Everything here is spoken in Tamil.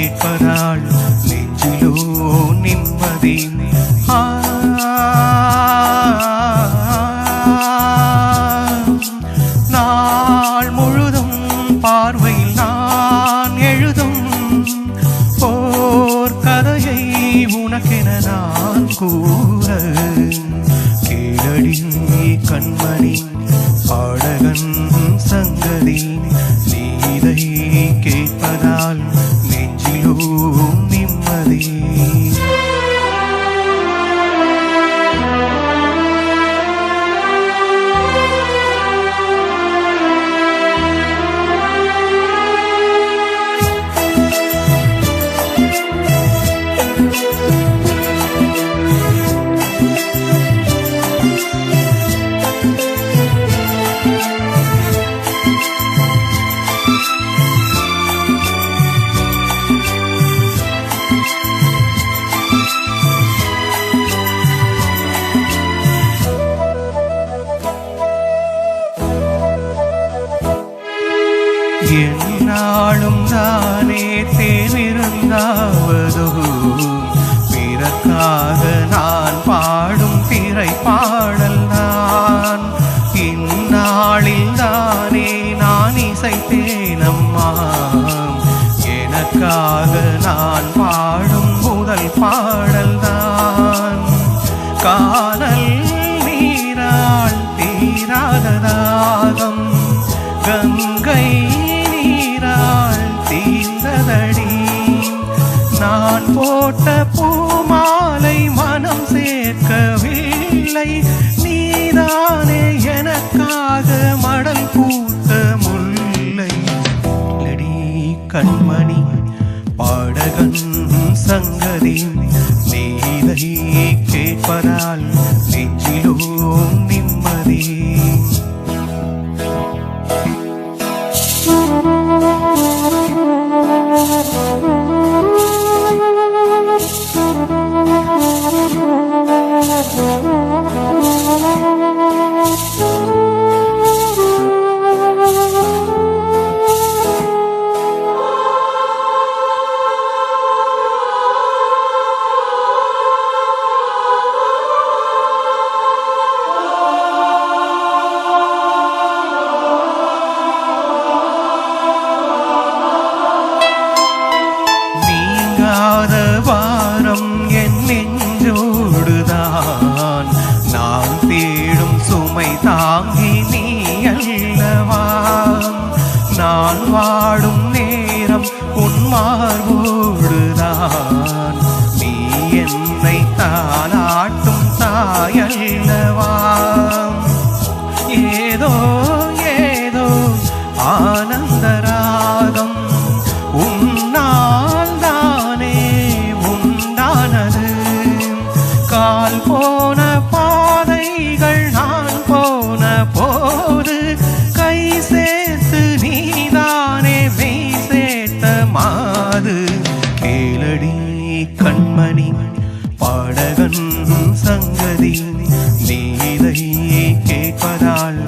கேட்பதால் நெஞ்சிலோ நிம்மதி. நாள் முழுதும் பார்வையில் நான் எழுதும் ஓர் கதையை உனக்கென நான் கூற கேளடி கண்மணி பாடகன் சங்கதி. நீதை கேட்பதால் நெஞ்சிலோ நிம்மதி. என்னாலும் தானே தேர்விருந்தாவதோ பிறக்காக நான் பாடும் திரை பாடல் தான். இந்நாளில் தானே நான் இசைத்தேனம்மா எனக்காக நான் பாடும் முதல் பாடல் தான். காணல் நீரால் தீராத தாகம் கங்கை தீர்ந்ததடி. நான் போட்ட பூமாலை மனம் சேர்க்கவில்லை. நீதானே எனக்காக மடல் பூத்த முல்லை. லடி கண்மணி பாடகன் சங்கதி. நீதை கேட்பதால் நெஞ்சிலோ நிம்மதி. வாரம் என் நெஞ்சோடுதான் நான் தேடும் சுமை தாங்கி நீ அல்லவா. நான் வாடும் நேரம் உன் மார்போடுதான் நீ என்னை தானாட்டும் தாயல்லவா. ஏதோ ஏதோ ஆனந்த ராகம் உன்னால் தானே உண்டானது. கால் போன பாதைகள் நான் போன போது கை சேர்த்து நீதானே மெய் சேர்த்த மாது. கேளடி கண்மணி பாடகன் சங்கதி. நீதை கேட்பதால்